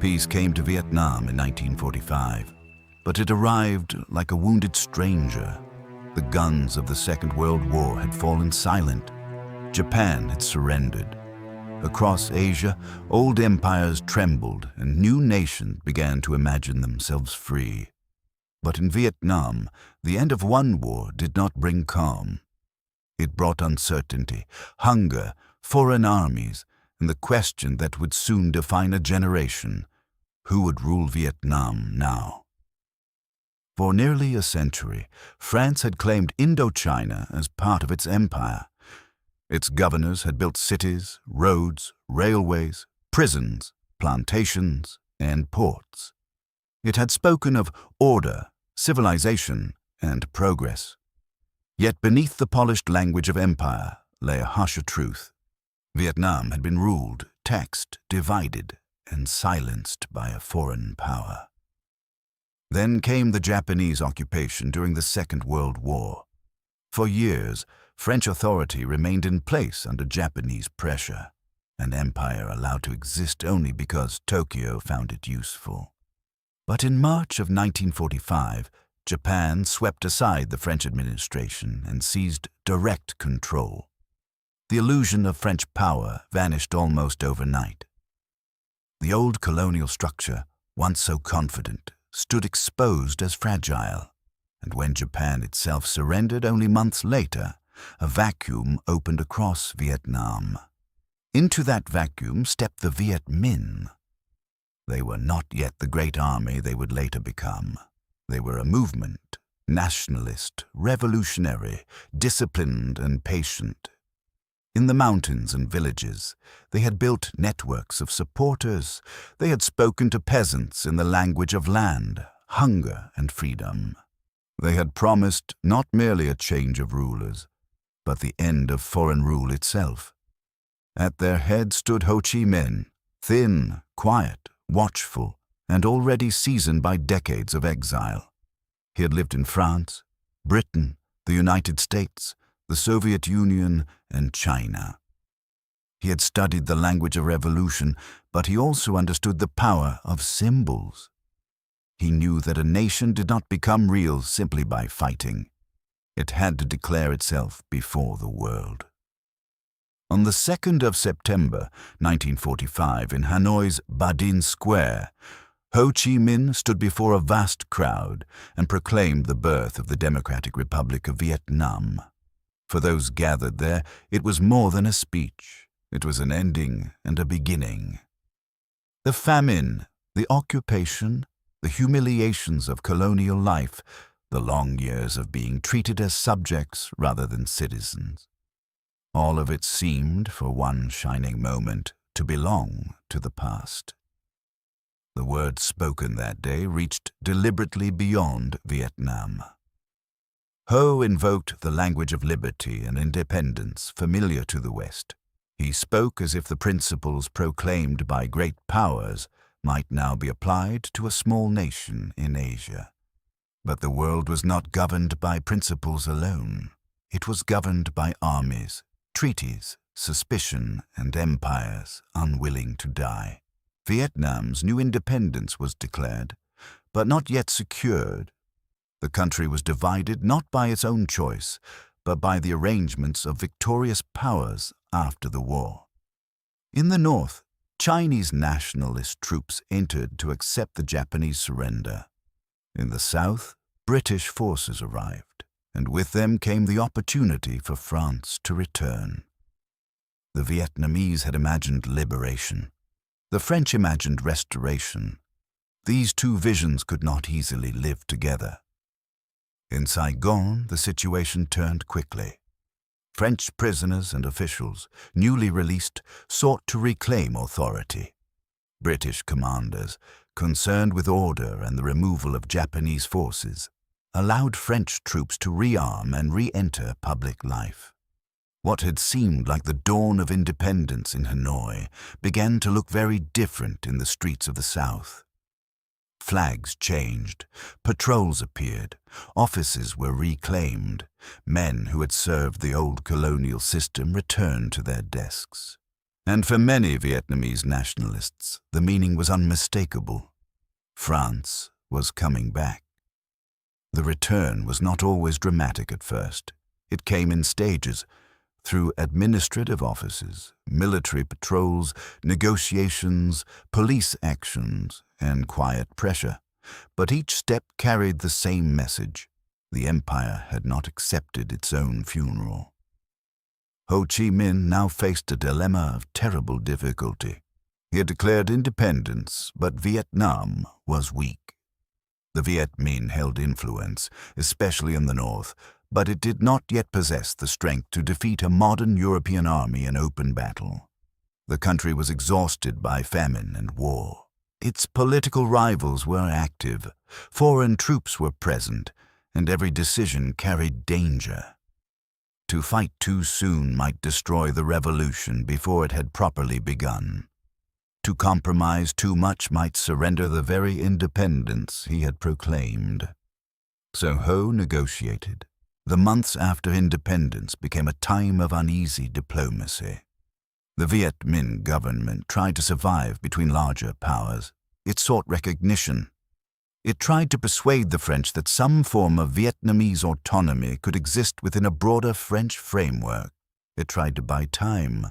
Peace came to Vietnam in 1945, but it arrived like a wounded stranger. The guns of the Second World War had fallen silent. Japan had surrendered. Across Asia, old empires trembled and new nations began to imagine themselves free. But in Vietnam, the end of one war did not bring calm. It brought uncertainty, hunger, foreign armies, and the question that would soon define a generation: who would rule Vietnam now? For nearly a century, France had claimed Indochina as part of its empire. Its governors had built cities, roads, railways, prisons, plantations, and ports. It had spoken of order, civilization, and progress. Yet beneath the polished language of empire lay a harsher truth. Vietnam had been ruled, taxed, divided, and silenced by a foreign power. Then came the Japanese occupation during the Second World War. For years, French authority remained in place under Japanese pressure, an empire allowed to exist only because Tokyo found it useful. But in March of 1945, Japan swept aside the French administration and seized direct control. The illusion of French power vanished almost overnight. The old colonial structure, once so confident, stood exposed as fragile, and when Japan itself surrendered only months later, a vacuum opened across Vietnam. Into that vacuum stepped the Viet Minh. They were not yet the great army they would later become. They were a movement, nationalist, revolutionary, disciplined and patient. In the mountains and villages, they had built networks of supporters. They had spoken to peasants in the language of land, hunger, and freedom. They had promised not merely a change of rulers, but the end of foreign rule itself. At their head stood Ho Chi Minh, thin, quiet, watchful, and already seasoned by decades of exile. He had lived in France, Britain, the United States, the Soviet Union, and China. He had studied the language of revolution, but he also understood the power of symbols. He knew that a nation did not become real simply by fighting. It had to declare itself before the world. On the 2nd of September 1945, in Hanoi's Ba Dinh Square, Ho Chi Minh stood before a vast crowd and proclaimed the birth of the Democratic Republic of Vietnam. For those gathered there, it was more than a speech. It was an ending and a beginning. The famine, the occupation, the humiliations of colonial life, the long years of being treated as subjects rather than citizens. All of it seemed, for one shining moment, to belong to the past. The words spoken that day reached deliberately beyond Vietnam. Ho invoked the language of liberty and independence familiar to the West. He spoke as if the principles proclaimed by great powers might now be applied to a small nation in Asia. But the world was not governed by principles alone. It was governed by armies, treaties, suspicion, and empires unwilling to die. Vietnam's new independence was declared, but not yet secured. The country was divided not by its own choice, but by the arrangements of victorious powers after the war. In the north, Chinese nationalist troops entered to accept the Japanese surrender. In the south, British forces arrived, and with them came the opportunity for France to return. The Vietnamese had imagined liberation. The French imagined restoration. These two visions could not easily live together. In Saigon, the situation turned quickly. French prisoners and officials, newly released, sought to reclaim authority. British commanders, concerned with order and the removal of Japanese forces, allowed French troops to rearm and re-enter public life. What had seemed like the dawn of independence in Hanoi began to look very different in the streets of the South. Flags changed, patrols appeared, offices were reclaimed, men who had served the old colonial system returned to their desks. And for many Vietnamese nationalists, the meaning was unmistakable. France was coming back. The return was not always dramatic at first. It came in stages, through administrative offices, military patrols, negotiations, police actions, and quiet pressure. But each step carried the same message. The empire had not accepted its own funeral. Ho Chi Minh now faced a dilemma of terrible difficulty. He had declared independence, but Vietnam was weak. The Viet Minh held influence, especially in the north, but it did not yet possess the strength to defeat a modern European army in open battle. The country was exhausted by famine and war. Its political rivals were active, foreign troops were present, and every decision carried danger. To fight too soon might destroy the revolution before it had properly begun. To compromise too much might surrender the very independence he had proclaimed. So Ho negotiated. The months after independence became a time of uneasy diplomacy. The Viet Minh government tried to survive between larger powers. It sought recognition. It tried to persuade the French that some form of Vietnamese autonomy could exist within a broader French framework. It tried to buy time.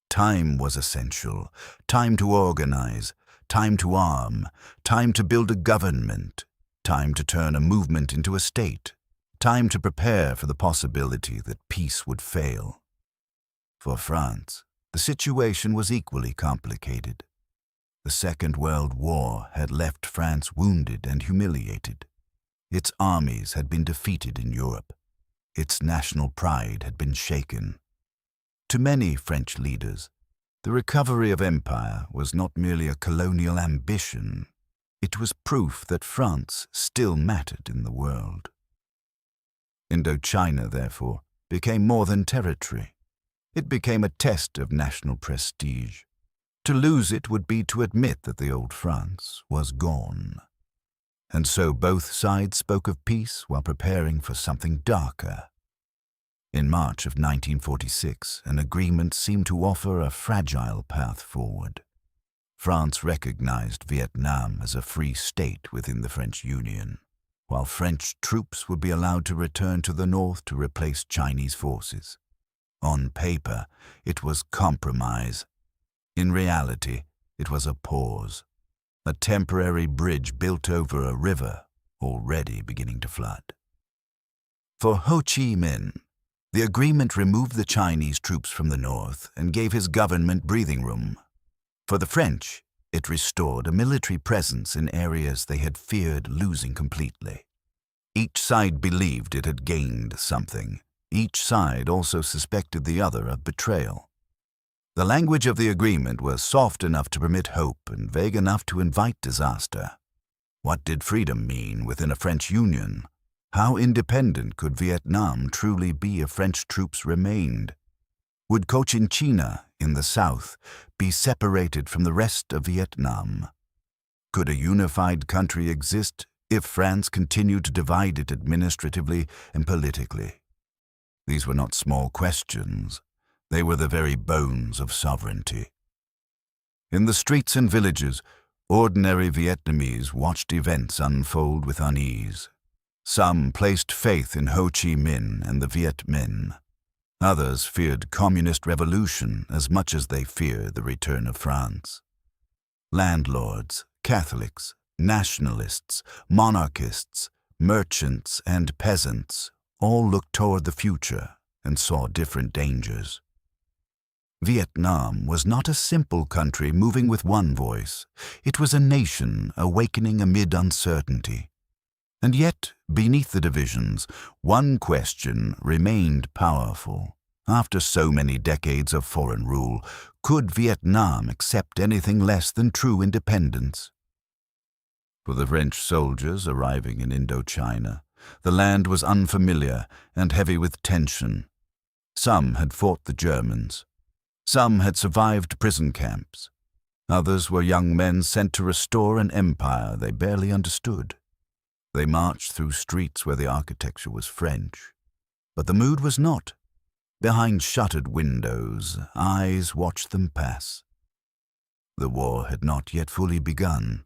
Time was essential. Time to organize, time to arm, time to build a government, time to turn a movement into a state, time to prepare for the possibility that peace would fail. For France, the situation was equally complicated. The Second World War had left France wounded and humiliated. Its armies had been defeated in Europe. Its national pride had been shaken. To many French leaders, the recovery of empire was not merely a colonial ambition. It was proof that France still mattered in the world. Indochina, therefore, became more than territory. It became a test of national prestige. To lose it would be to admit that the old France was gone. And so both sides spoke of peace while preparing for something darker. In March of 1946, an agreement seemed to offer a fragile path forward. France recognized Vietnam as a free state within the French Union, while French troops would be allowed to return to the north to replace Chinese forces. On paper, it was compromise. In reality, it was a pause, a temporary bridge built over a river already beginning to flood. For Ho Chi Minh, the agreement removed the Chinese troops from the north and gave his government breathing room. For the French, it restored a military presence in areas they had feared losing completely. Each side believed it had gained something. Each side also suspected the other of betrayal. The language of the agreement was soft enough to permit hope and vague enough to invite disaster. What did freedom mean within a French Union? How independent could Vietnam truly be if French troops remained? Would Cochinchina, in the south, be separated from the rest of Vietnam? Could a unified country exist if France continued to divide it administratively and politically? These were not small questions. They were the very bones of sovereignty. In the streets and villages, ordinary Vietnamese watched events unfold with unease. Some placed faith in Ho Chi Minh and the Viet Minh. Others feared communist revolution as much as they feared the return of France. Landlords, Catholics, nationalists, monarchists, merchants, and peasants all looked toward the future and saw different dangers. Vietnam was not a simple country moving with one voice. It was a nation awakening amid uncertainty. And yet, beneath the divisions, one question remained powerful. After so many decades of foreign rule, could Vietnam accept anything less than true independence? For the French soldiers arriving in Indochina, the land was unfamiliar and heavy with tension. Some had fought the Germans. Some had survived prison camps. Others were young men sent to restore an empire they barely understood. They marched through streets where the architecture was French. But the mood was not. Behind shuttered windows, eyes watched them pass. The war had not yet fully begun,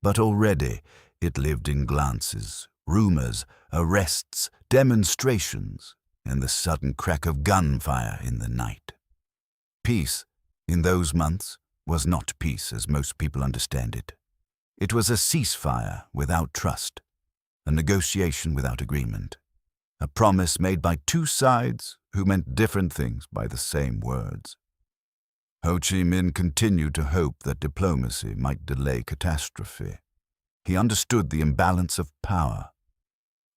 but already it lived in glances, rumors, arrests, demonstrations, and the sudden crack of gunfire in the night. Peace, in those months, was not peace as most people understand it. It was a ceasefire without trust, a negotiation without agreement, a promise made by two sides who meant different things by the same words. Ho Chi Minh continued to hope that diplomacy might delay catastrophe. He understood the imbalance of power.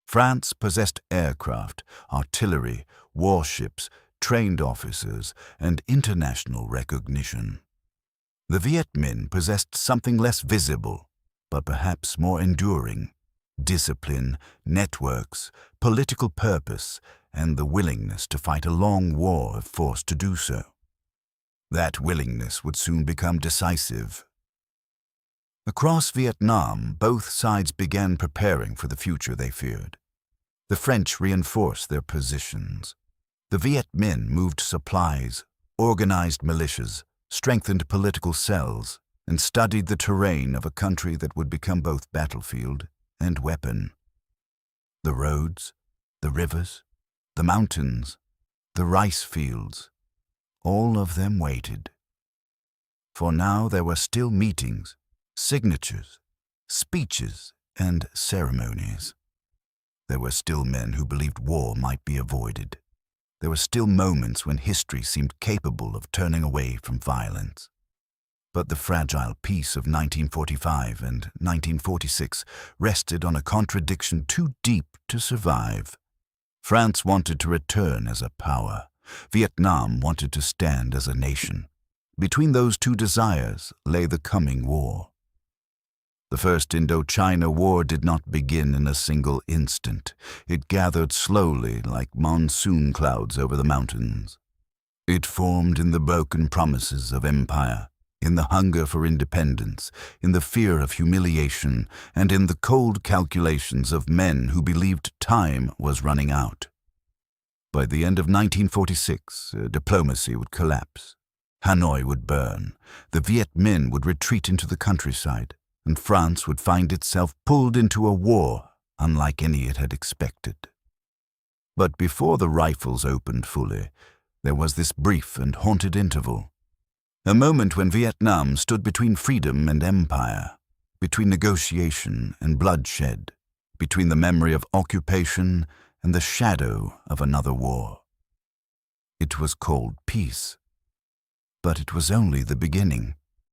France possessed aircraft, artillery, warships, trained officers, and international recognition. The Viet Minh possessed something less visible, but perhaps more enduring: discipline, networks, political purpose, and the willingness to fight a long war if forced to do so. That willingness would soon become decisive. Across Vietnam, both sides began preparing for the future they feared. The French reinforced their positions. The Viet Minh moved supplies, organized militias, strengthened political cells, and studied the terrain of a country that would become both battlefield and weapon. The roads, the rivers, the mountains, the rice fields, all of them waited. For now there were still meetings, signatures, speeches, and ceremonies. There were still men who believed war might be avoided. There were still moments when history seemed capable of turning away from violence. But the fragile peace of 1945 and 1946 rested on a contradiction too deep to survive. France wanted to return as a power. Vietnam wanted to stand as a nation. Between those two desires lay the coming war. The First Indochina War did not begin in a single instant. It gathered slowly like monsoon clouds over the mountains. It formed in the broken promises of empire, in the hunger for independence, in the fear of humiliation, and in the cold calculations of men who believed time was running out. By the end of 1946, diplomacy would collapse. Hanoi would burn. The Viet Minh would retreat into the countryside, and France would find itself pulled into a war unlike any it had expected. But before the rifles opened fully, there was this brief and haunted interval. A moment when Vietnam stood between freedom and empire, between negotiation and bloodshed, between the memory of occupation and the shadow of another war. It was called peace, but it was only the beginning.